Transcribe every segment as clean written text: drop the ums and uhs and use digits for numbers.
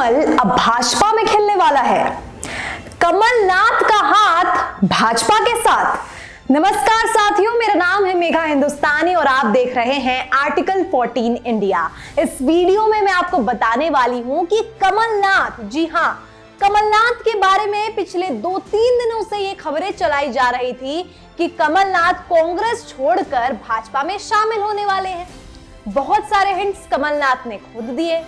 कमल अब भाजपा में खेलने वाला है। कमलनाथ का हाथ भाजपा के साथ। नमस्कार साथियों, मेरा नाम है मेघा हिंदुस्तानी और आप देख रहे हैं आर्टिकल 14 इंडिया। इस वीडियो में मैं आपको बताने वाली हूं कि कमलनाथ, जी हां, कमलनाथ के बारे में पिछले 2-3 दिनों से ये खबरें चलाई जा रही थी कि कमलनाथ कांग्रेस छोड़कर भाजपा में शामिल होने वाले हैं। बहुत सारे हिंट्स कमलनाथ ने खुद दिए।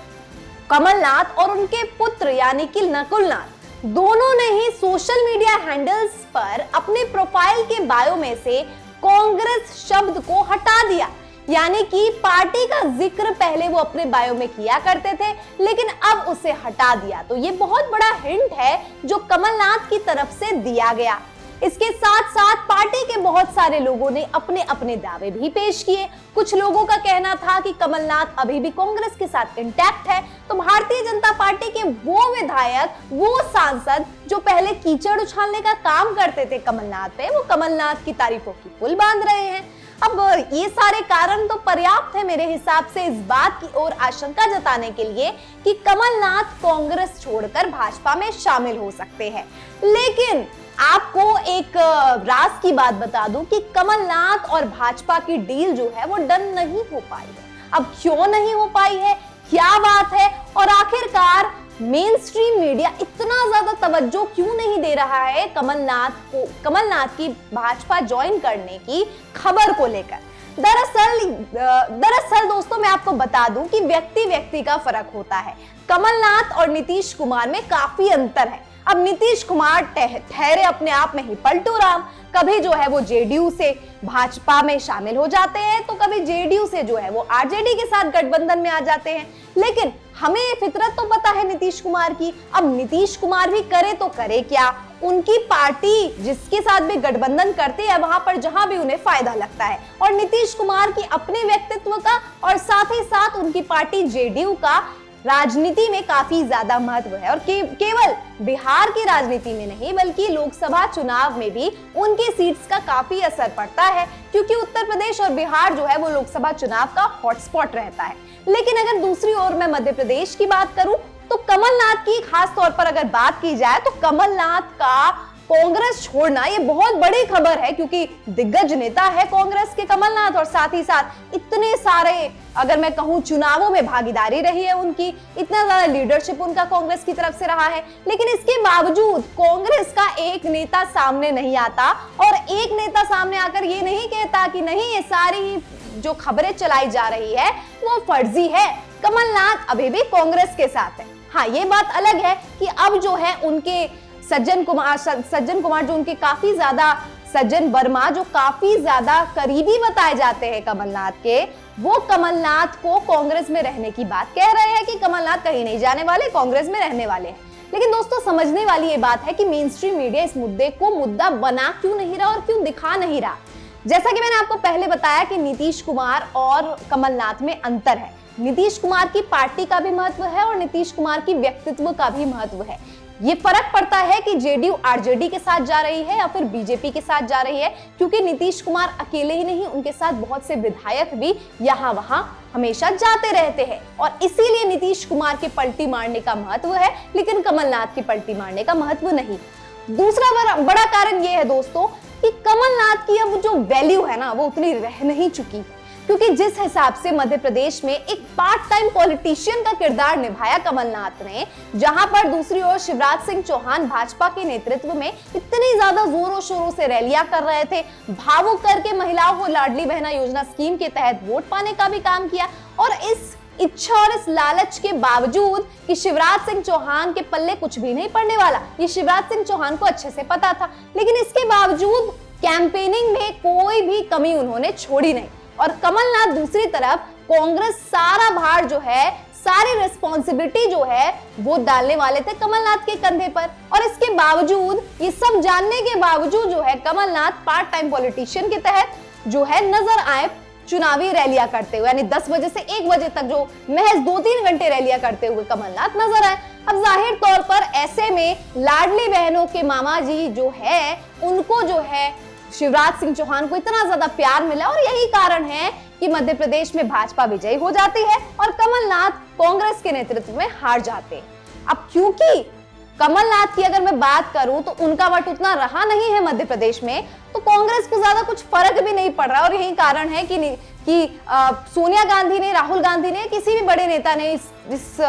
कमलनाथ और उनके पुत्र यानी कि नकुलनाथ दोनों ने ही सोशल मीडिया हैंडल्स पर अपने प्रोफाइल के बायो में से कांग्रेस शब्द को हटा दिया। यानी कि पार्टी का जिक्र पहले वो अपने बायो में किया करते थे, लेकिन अब उसे हटा दिया। तो ये बहुत बड़ा हिंट है जो कमलनाथ की तरफ से दिया गया। इसके साथ साथ पार्टी के बहुत सारे लोगों ने अपने अपने दावे भी पेश किए। कुछ लोगों का कहना था कि कमलनाथ अभी भी कांग्रेस के साथ इंटैक्ट है, तो भारतीय जनता पार्टी के वो विधायक, वो सांसद जो पहले कीचड़ उछालने का काम करते थे कमलनाथ पे, वो कमलनाथ की तारीफों की पुल बांध रहे हैं। अब ये सारे कारण तो पर्याप्त है मेरे हिसाब से इस बात की ओर आशंका जताने के लिए कि कमलनाथ कांग्रेस छोड़कर भाजपा में शामिल हो सकते हैं। लेकिन आपको एक राज की बात बता दूं कि कमलनाथ और भाजपा की डील जो है वो डन नहीं हो पाई है। अब क्यों नहीं हो पाई है, क्या बात है, और आखिरकार मेन स्ट्रीम मीडिया इतना ज्यादा तवज्जो क्यों नहीं दे रहा है कमलनाथ की भाजपा ज्वाइन करने की खबर को लेकर। दरअसल दोस्तों, मैं आपको बता दूं कि व्यक्ति का फर्क होता है। कमलनाथ और नीतीश कुमार में काफी अंतर है। अब नीतीश कुमार ठहरे अपने आप में ही पलटू राम, कभी जो है वो जेडीयू से भाजपा में शामिल हो जाते हैं, तो कभी जेडीयू से जो है वो आरजेडी के साथ गठबंधन में आ जाते हैं। लेकिन हमें ये फितरत तो पता है नीतीश कुमार की। अब नीतीश कुमार भी करे तो करे क्या, उनकी पार्टी जिसके साथ भी गठबंधन करती है वहां पर जहां भी उन्हें फायदा लगता है, और नीतीश कुमार की अपने व्यक्तित्व का और साथ ही साथ उनकी पार्टी जेडीयू का राजनीति में काफी ज्यादा महत्व है। और केवल बिहार की राजनीति में नहीं बल्कि लोकसभा चुनाव में भी उनके सीट्स का काफी असर पड़ता है, क्योंकि उत्तर प्रदेश और बिहार जो है वो लोकसभा चुनाव का हॉटस्पॉट रहता है। लेकिन अगर दूसरी ओर मैं मध्य प्रदेश की बात करूं तो कमलनाथ की खास तौर पर अगर बात की जाए तो कमलनाथ का कांग्रेस छोड़ना ये बहुत बड़ी खबर है, क्योंकि दिग्गज नेता है कांग्रेस के कमलनाथ, और साथ ही साथ इतने सारे, अगर मैं कहूं, चुनावों में भागीदारी रही है उनकी, इतना ज्यादा लीडरशिप उनका कांग्रेस की तरफ से रहा है। लेकिन इसके बावजूद कांग्रेस का एक नेता सामने नहीं आता, और एक नेता सामने आकर ये नहीं कहता कि नहीं, ये सारी जो खबरें चलाई जा रही है वो फर्जी है, कमलनाथ अभी भी कांग्रेस के साथ है। हाँ, ये बात अलग है कि अब जो है उनके सज्जन कुमार जो उनके काफी ज्यादा, सज्जन वर्मा जो काफी ज्यादा करीबी बताए जाते हैं कमलनाथ के, वो कमलनाथ को कांग्रेस में रहने की बात कह रहे हैं कि कमलनाथ कहीं नहीं जाने वाले, कांग्रेस में रहने वाले हैं। लेकिन दोस्तों, समझने वाली ये बात है कि मेन स्ट्रीम मीडिया इस मुद्दे को मुद्दा बना क्यों नहीं रहा और क्यों दिखा नहीं रहा। जैसा कि मैंने आपको पहले बताया कि नीतीश कुमार और कमलनाथ में अंतर है। नीतीश कुमार की पार्टी का भी महत्व है और नीतीश कुमार की व्यक्तित्व का भी महत्व है। ये फर्क पड़ता है कि जेडीयू आरजेडी के साथ जा रही है या फिर बीजेपी के साथ जा रही है, क्योंकि नीतीश कुमार अकेले ही नहीं, उनके साथ बहुत से विधायक भी यहाँ वहां हमेशा जाते रहते हैं, और इसीलिए नीतीश कुमार के पलटी मारने का महत्व है, लेकिन कमलनाथ की पलटी मारने का महत्व नहीं। दूसरा बड़ा कारण ये है दोस्तों कि कमलनाथ की अब जो वैल्यू है ना, वो उतनी रह नहीं चुकी, क्योंकि जिस हिसाब से मध्य प्रदेश में एक पार्ट टाइम पॉलिटिशियन का किरदार निभाया कमलनाथ ने, जहां पर दूसरी ओर शिवराज सिंह चौहान भाजपा के नेतृत्व में इतनी ज्यादा जोरों शोरों से रैलियां कर रहे थे, भावुक करके महिलाओं को लाडली बहना योजना स्कीम के तहत वोट पाने का भी काम किया, और इस इच्छा और इस लालच के बावजूद कि शिवराज सिंह चौहान के पल्ले कुछ भी नहीं पड़ने वाला, ये शिवराज सिंह चौहान को अच्छे से पता था, लेकिन इसके बावजूद कैंपेनिंग में कोई भी कमी उन्होंने छोड़ी नहीं। और कमलनाथ दूसरी तरफ कांग्रेस सारा भार जो है, सारी रिस्पॉन्सिबिलिटी जो है वो डालने वाले थे कमलनाथ के कंधे पर, और इसके बावजूद, ये सब जानने के बावजूद जो है कमलनाथ पार्ट टाइम पॉलिटिशियन के तहत जो है नजर आए चुनावी रैलियां करते हुए, यानी 10 बजे से 1 बजे तक जो महज 2-3 घंटे रैलियां करते हुए कमलनाथ नजर आए। अब जाहिर तौर पर ऐसे में लाडली बहनों के मामा जी जो है, उनको जो है शिवराज सिंह चौहान को इतना ज्यादा प्यार मिला, और यही कारण है कि मध्य प्रदेश में भाजपा विजयी हो जाती है और कमलनाथ कांग्रेस के नेतृत्व में हार जाते हैं। अब क्योंकि कमलनाथ की अगर मैं बात करूं तो उनका वट उतना रहा नहीं है मध्य प्रदेश में, तो कांग्रेस को ज्यादा कुछ फर्क भी नहीं पड़ रहा। और यही कारण है कि सोनिया गांधी ने, राहुल गांधी ने, किसी भी बड़े नेता ने इस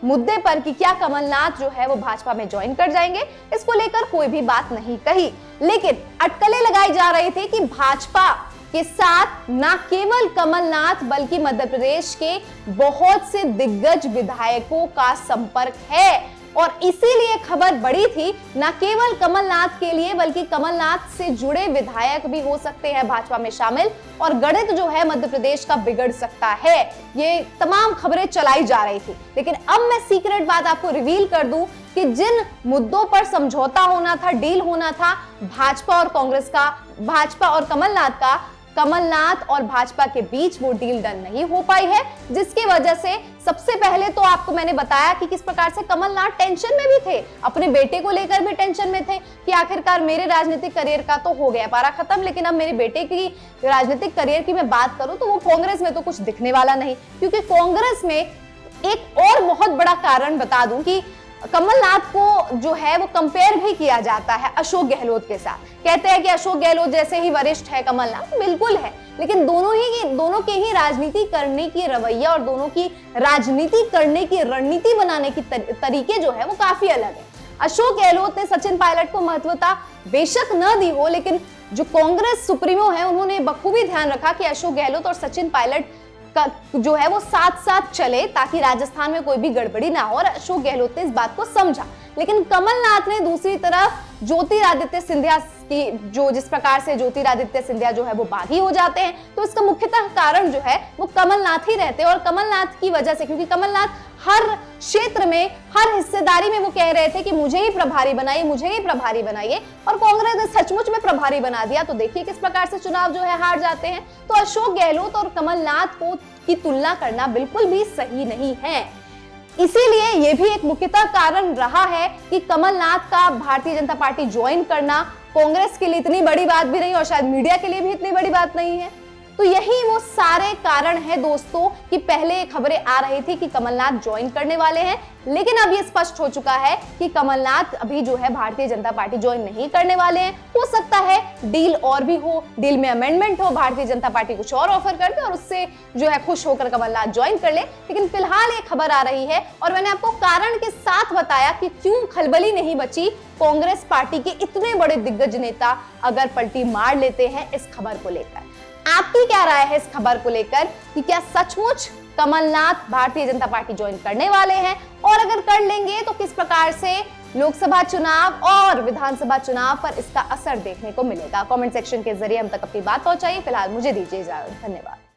मुद्दे पर कि क्या कमलनाथ जो है वो भाजपा में ज्वाइन कर जाएंगे, इसको लेकर कोई भी बात नहीं कही। लेकिन अटकलें लगाई जा रही थी कि भाजपा के साथ न केवल कमलनाथ बल्कि मध्य प्रदेश के बहुत से दिग्गज विधायकों का संपर्क है, और इसीलिए खबर बड़ी थी न केवल कमलनाथ के लिए बल्कि कमलनाथ से जुड़े विधायक भी हो सकते हैं भाजपा में शामिल, और गणित जो है मध्य प्रदेश का बिगड़ सकता है। ये तमाम खबरें चलाई जा रही थी। लेकिन अब मैं सीक्रेट बात आपको रिवील कर दूं कि जिन मुद्दों पर समझौता होना था, डील होना था भाजपा और कांग्रेस का, भाजपा और कमलनाथ का, कमलनाथ और भाजपा के बीच वो डील डन नहीं हो पाई है, जिसकी वजह से सबसे पहले तो आपको मैंने बताया कि किस प्रकार से कमलनाथ टेंशन में भी थे, अपने बेटे को लेकर भी टेंशन में थे कि आखिरकार मेरे राजनीतिक करियर का तो हो गया पारा खत्म, लेकिन अब मेरे बेटे की राजनीतिक करियर की मैं बात करूं तो वो कांग्रेस में तो कुछ दिखने वाला नहीं। क्योंकि कांग्रेस में एक और बहुत बड़ा कारण बता दूं कि कमलनाथ को जो है वो कंपेयर भी किया जाता है अशोक गहलोत के साथ। कहते हैं कि अशोक गहलोत जैसे ही वरिष्ठ है कमलनाथ, बिल्कुल है, लेकिन दोनों के ही राजनीति करने की रवैया और दोनों की राजनीति करने की रणनीति बनाने की तरीके जो है वो काफी अलग है। अशोक गहलोत ने सचिन पायलट को महत्वता बेशक न दी हो, लेकिन जो कांग्रेस सुप्रीमो है उन्होंने बखूबी ध्यान रखा कि अशोक गहलोत और सचिन पायलट का जो है वो साथ साथ चले ताकि राजस्थान में कोई भी गड़बड़ी ना हो, और अशोक गहलोत ने इस बात को समझा। लेकिन कमलनाथ ने दूसरी तरफ ज्योतिरादित्य सिंधिया की, जो जिस प्रकार से ज्योतिरादित्य सिंधिया जो है वो बागी हो जाते हैं, तो इसका मुख्यतः कारण जो है वो कमलनाथ ही रहते हैं। और कमलनाथ की वजह से, क्योंकि कमलनाथ हर क्षेत्र में, हर हिस्सेदारी में वो कह रहे थे कि मुझे ही प्रभारी बनाइए, मुझे ही प्रभारी बनाइए, और कांग्रेस ने सचमुच में प्रभारी बना दिया। तो देखिए किस प्रकार से चुनाव जो है हार जाते हैं। तो अशोक गहलोत और कमलनाथ को की तुलना करना बिल्कुल भी सही नहीं है। इसीलिए ये भी एक मुख्यतः कारण रहा है कि कमलनाथ का भारतीय जनता पार्टी ज्वाइन करना कांग्रेस के लिए इतनी बड़ी बात भी नहीं, और शायद मीडिया के लिए भी इतनी बड़ी बात नहीं है। तो यही वो सारे कारण है दोस्तों कि पहले खबरें आ रही थी कि कमलनाथ ज्वाइन करने वाले हैं, लेकिन अब ये स्पष्ट हो चुका है कि कमलनाथ अभी जो है भारतीय जनता पार्टी ज्वाइन नहीं करने वाले हैं। हो सकता है डील और भी हो, डील में अमेंडमेंट हो, भारतीय जनता पार्टी कुछ और ऑफर कर दे और उससे जो है खुश होकर कमलनाथ ज्वाइन कर ले। लेकिन फिलहाल ये खबर आ रही है, और मैंने आपको कारण के साथ बताया कि क्यों खलबली नहीं बची कांग्रेस पार्टी के इतने बड़े दिग्गज नेता अगर पलटी मार लेते हैं इस खबर को लेकर। आपकी क्या राय है इस खबर को लेकर कि क्या सचमुच कमलनाथ भारतीय जनता पार्टी ज्वाइन करने वाले हैं, और अगर कर लेंगे तो किस प्रकार से लोकसभा चुनाव और विधानसभा चुनाव पर इसका असर देखने को मिलेगा? कमेंट सेक्शन के जरिए हम तक अपनी बात पहुंचाइए। फिलहाल मुझे दीजिए इजाजत, धन्यवाद।